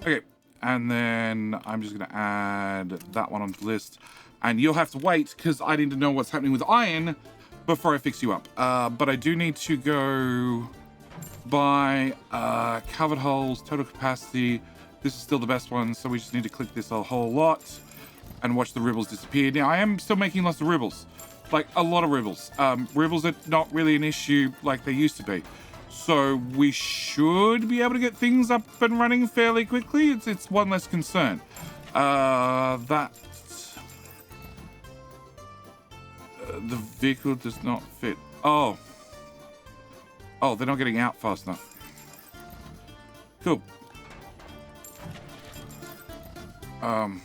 Okay. And then I'm just going to add that one onto the list. And you'll have to wait because I need to know what's happening with iron before I fix you up. But I do need to go by covered holes, total capacity. This is still the best one, so we just need to click this a whole lot and watch the ribbles disappear. Now, I am still making lots of ribbles, like a lot of ribbles. Ribbles are not really an issue like they used to be. So we should be able to get things up and running fairly quickly. It's one less concern. The vehicle does not fit. Oh, they're not getting out fast enough. Cool. Can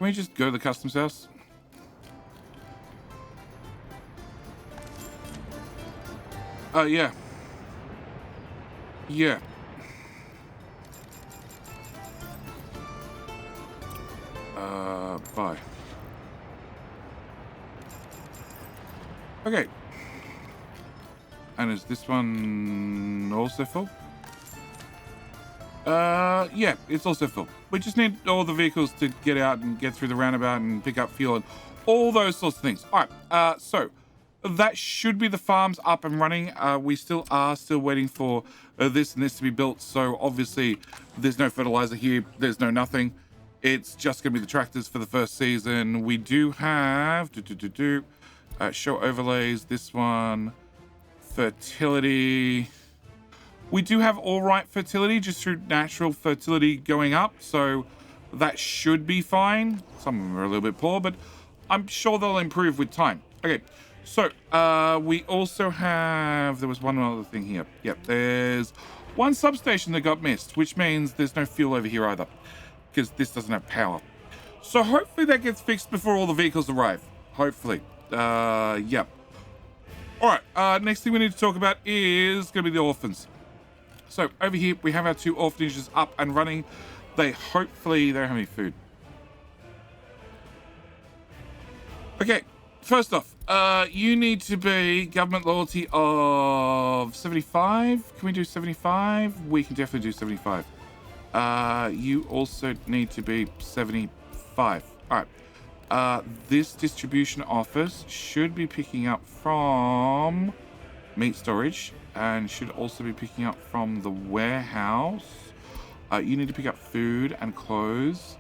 we just go to the customs house? Yeah. Yeah. Bye. Okay. And is this one also full? Yeah, it's also full. We just need all the vehicles to get out and get through the roundabout and pick up fuel and all those sorts of things. All right, so that should be the farms up and running. We are still waiting for this and this to be built. So obviously there's no fertilizer here. There's no nothing. It's just going to be the tractors for the first season. We do have show overlays. This one, fertility. We do have all right fertility just through natural fertility going up. So that should be fine. Some of them are a little bit poor, but I'm sure they'll improve with time. Okay. So, we also have, there was one other thing here. Yep, there's one substation that got missed, which means there's no fuel over here either, because this doesn't have power. So hopefully that gets fixed before all the vehicles arrive. Hopefully. Yep. All right. Next thing we need to talk about is going to be the orphans. So over here, we have our 2 orphanages up and running. Hopefully they don't have any food. Okay. First off, you need to be government loyalty of 75. Can we do 75? We can definitely do 75. You also need to be 75. All right. This distribution office should be picking up from meat storage and should also be picking up from the warehouse. You need to pick up food and clothes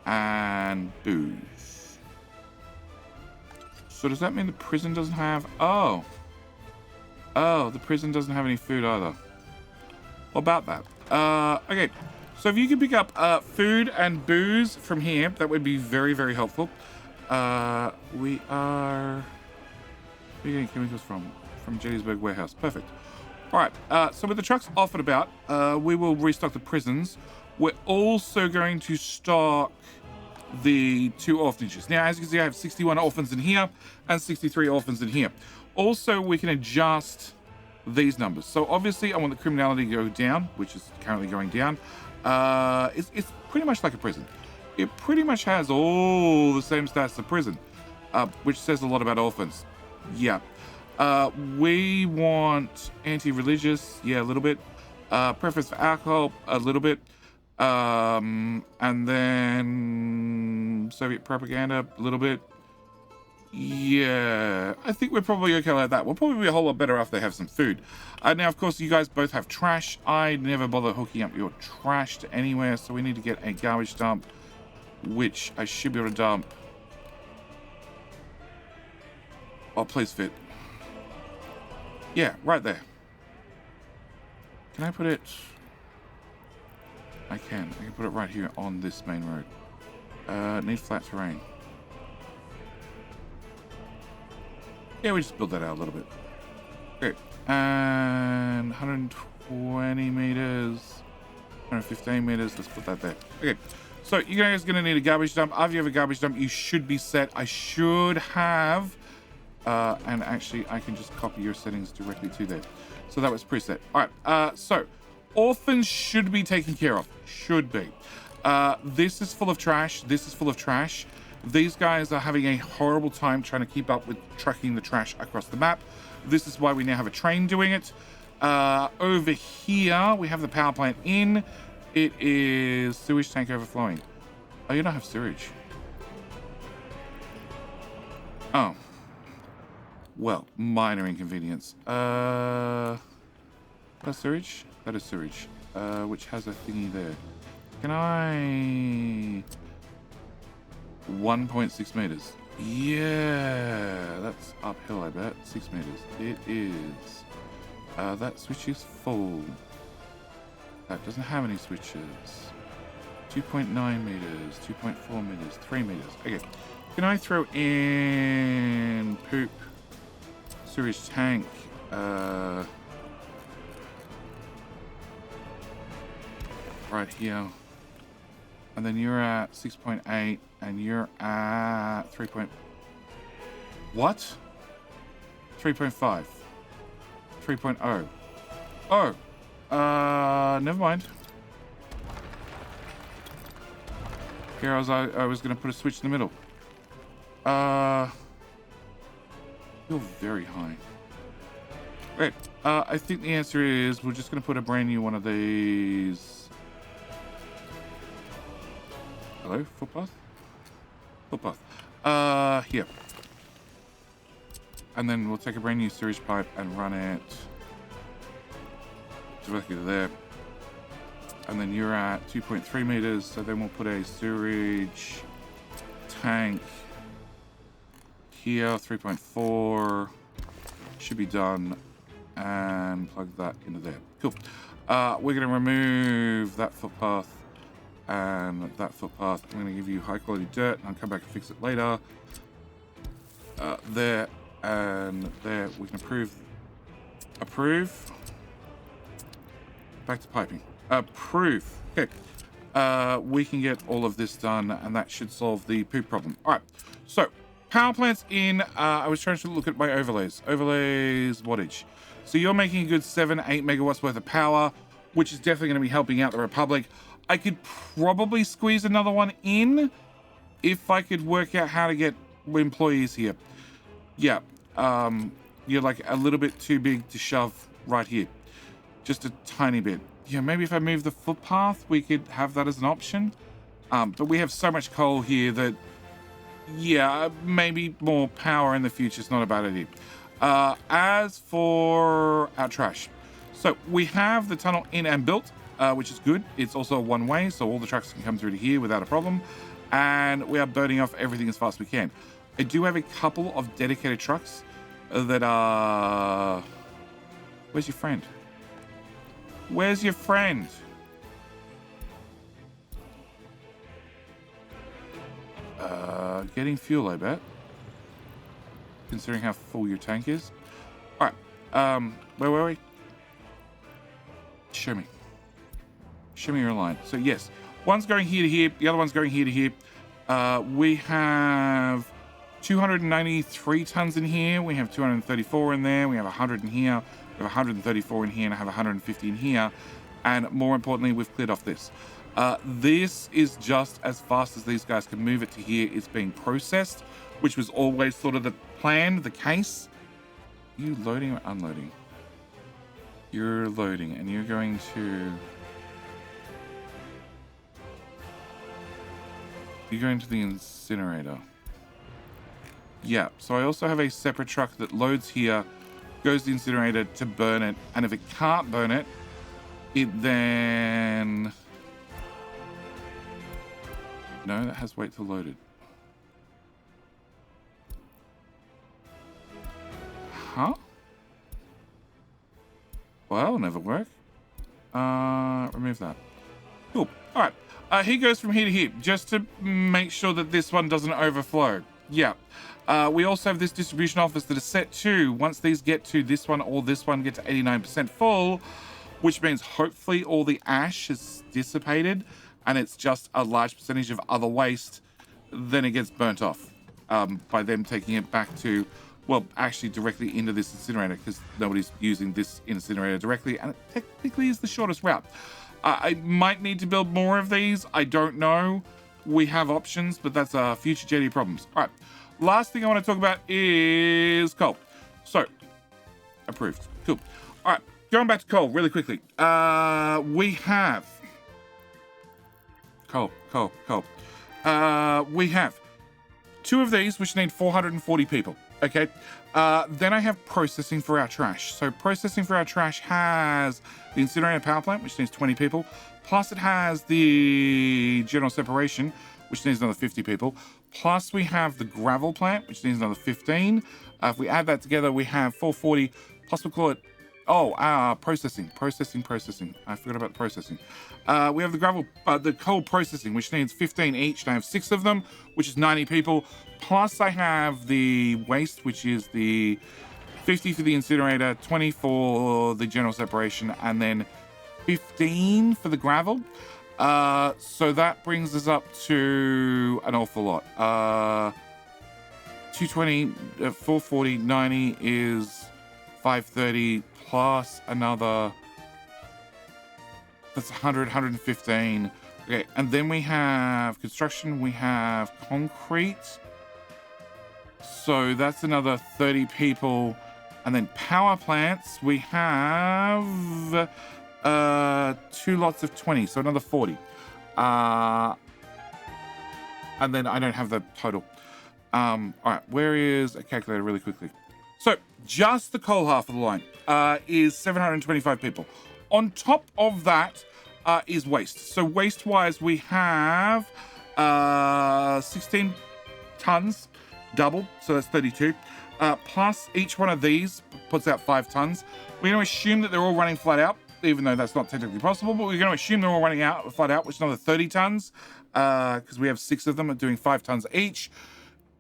and booze. So does that mean the prison doesn't have... Oh, the prison doesn't have any food either. What about that? Okay. So if you can pick up food and booze from here, that would be very, very helpful. Where are we getting chemicals from? From Gettysburg Warehouse. Perfect. All right. So with the trucks off and about, we will restock the prisons. We're also going to stock the 2 orphanages. Now, as you can see, I have 61 orphans in here and 63 orphans in here. Also, we can adjust these numbers. So obviously, I want the criminality to go down, which is currently going down. It's pretty much like a prison. It pretty much has all the same stats as a prison, which says a lot about orphans. Yeah. We want anti-religious, yeah, a little bit. Preference for alcohol, a little bit. And then Soviet propaganda, a little bit. Yeah, I think we're probably okay like that. We'll probably be a whole lot better after they have some food. Now, of course, you guys both have trash. I never bother hooking up your trash to anywhere, so we need to get a garbage dump, which I should be able to dump. Oh, please fit. Yeah, right there. Can I put it... I can put it right here on this main road. Need flat terrain. Yeah, we just build that out a little bit. Okay, and 120 meters, 115 meters, let's put that there. Okay, so you guys are gonna need a garbage dump. After you have a garbage dump, you should be set. I should have, and actually I can just copy your settings directly to there. So that was preset. All right, so orphans should be taken care of. Should be. This is full of trash. This is full of trash. These guys are having a horrible time trying to keep up with trucking the trash across the map. This is why we now have a train doing it. Over here, we have the power plant in. It is sewage tank overflowing. Oh, you don't have sewage. Oh. Well, minor inconvenience. That's sewage? That is sewage, which has a thingy there. Can I... 1.6 meters. Yeah, that's uphill, I bet. 6 meters. It is. That switch is full. That doesn't have any switches. 2.9 meters, 2.4 meters, 3 meters. Okay. Can I throw in poop? Sewage tank. Right here. And then you're at 6.8 and you're at 3. What? 3.5. 3.0. Oh. Never mind. Here I was gonna put a switch in the middle. You're very high. Right. I think the answer is we're just gonna put a brand new one of these. Hello, footpath? Footpath. Here. And then we'll take a brand new sewage pipe and run it directly to there. And then you're at 2.3 meters, so then we'll put a sewage tank here, 3.4. Should be done. And plug that into there. Cool. We're going to remove that footpath and that footpath. I'm going to give you high quality dirt and I'll come back and fix it later. There and there. We can approve. Back to piping. Approve. Okay. we can get all of this done, and that should solve the poop problem. All right, so power plants in, I was trying to look at my overlays. Overlays wattage. So you're making a good 7-8 megawatts worth of power, which is definitely going to be helping out the Republic. I could probably squeeze another one in if I could work out how to get employees here. Yeah, you're like a little bit too big to shove right here. Just a tiny bit. Yeah, maybe if I move the footpath, we could have that as an option. But we have so much coal here that, yeah, maybe more power in the future is not a bad idea. As for our trash, so we have the tunnel in and built, which is good. It's also a one-way, so all the trucks can come through to here without a problem. And we are burning off everything as fast as we can. I do have a couple of dedicated trucks that are... Where's your friend? Where's your friend? Getting fuel, I bet. Considering how full your tank is. All right. Where were we? Show me. Show me your line. So yes, one's going here to here. The other one's going here to here. We have 293 tons in here. We have 234 in there. We have 100 in here. We have 134 in here, and I have 150 in here. And more importantly, we've cleared off this. This is just as fast as these guys can move it to here. It's being processed, which was always sort of the plan, the case. You loading or unloading? You're loading, and you're going to... You're going to the incinerator. Yeah, so I also have a separate truck that loads here, goes to the incinerator to burn it, and if it can't burn it, it then... No, that has wait till loaded. Huh? Well, never work. Remove that. Cool. All right. He goes from here to here, just to make sure that this one doesn't overflow. Yeah. We also have this distribution office that is set to, once these get to this one or this one get to 89% full, which means hopefully all the ash is dissipated and it's just a large percentage of other waste, then it gets burnt off by them taking it back to, well, actually directly into this incinerator, because nobody's using this incinerator directly, and it technically is the shortest route. I might need to build more of these. I don't know. We have options, but that's future JD problems. All right. Last thing I want to talk about is coal. So, approved. Cool. All right. Going back to coal really quickly. We have... Coal. We have 2 of these, which need 440 people. Okay. Then I have processing for our trash. So processing for our trash has the incinerator power plant, which needs 20 people. Plus it has the general separation, which needs another 50 people. Plus we have the gravel plant, which needs another 15. If we add that together, we have 440. Plus we'll call it, processing. I forgot about the processing. We have the coal processing, which needs 15 each. And I have 6 of them, which is 90 people. Plus I have the waste, which is the 50 for the incinerator, 20 for the general separation, and then 15 for the gravel. So that brings us up to an awful lot. 220, 440, 90 is 530 plus another, that's 100, 115. Okay, and then we have construction, we have concrete. So that's another 30 people. And then power plants, we have 2 lots of 20, so another 40. And then I don't have the total. All right, where is a calculator really quickly? So just the coal half of the line is 725 people. On top of that is waste. So waste-wise, we have 16 tons, double, so that's 32. Plus each one of these puts out 5 tons. We're going to assume that they're all running flat out, even though that's not technically possible, but we're going to assume they're all running out flat out, which is another 30 tons, because we have 6 of them doing 5 tons each.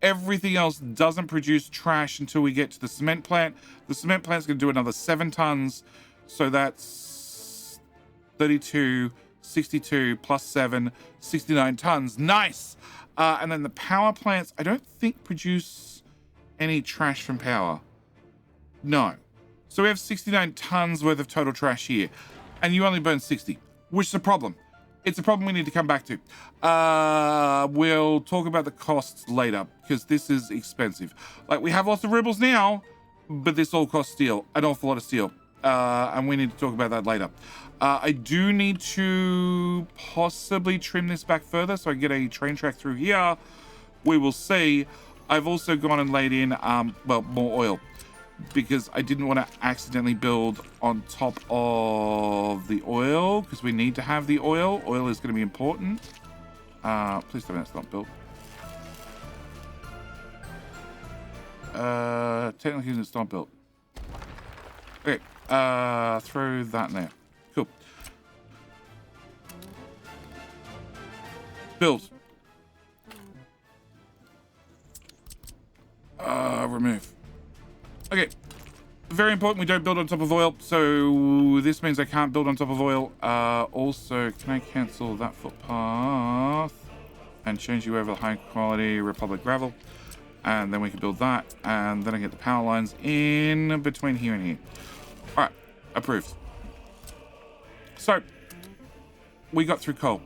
Everything else doesn't produce trash until we get to the cement plant. The cement plant's going to do another 7 tons, so that's 32, 62 plus 7, 69 tons. Nice. And then the power plants, I don't think produce any trash from power. No. So we have 69 tons worth of total trash here, and you only burn 60, which is a problem. It's a problem we need to come back to. We'll talk about the costs later, because this is expensive. Like, we have lots of rubles now, but this all costs steel, an awful lot of steel. And we need to talk about that later. I do need to possibly trim this back further so I get a train track through here. We will see. I've also gone and laid in, well, more oil, because I didn't want to accidentally build on top of the oil, because we need to have the oil. Oil is going to be important. Please tell me that's not built. Technically it's not built. Okay, throw that in there. Cool. Build. Remove. Okay. Very important we don't build on top of oil, so this means I can't build on top of oil. Also, can I cancel that footpath and change you over to high quality Republic gravel? And then we can build that, and then I get the power lines in between here and here. All right, approved. So, we got through coal.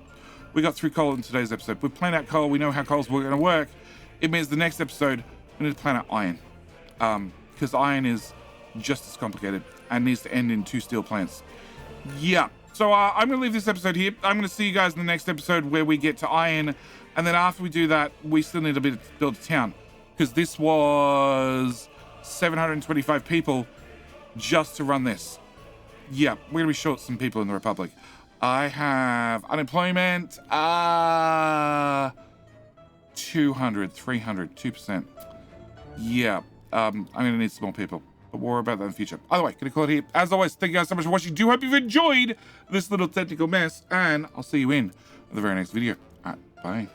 We got through coal in today's episode. We've planned out coal. We know how coal's going to work. It means the next episode, we need to plan out iron. Because iron is just as complicated and needs to end in 2 steel plants. Yeah. So I'm going to leave this episode here. I'm going to see you guys in the next episode where we get to iron. And then after we do that, we still need a bit to build a town. Because this was 725 people just to run this. Yeah, we're going to be short some people in the Republic. I have unemployment, 200, 300, 2%. Yeah, I'm going to need some more people. But we'll worry about that in the future. Either way, going to call it here. As always, thank you guys so much for watching. Do hope you've enjoyed this little technical mess. And I'll see you in the very next video. All right, bye.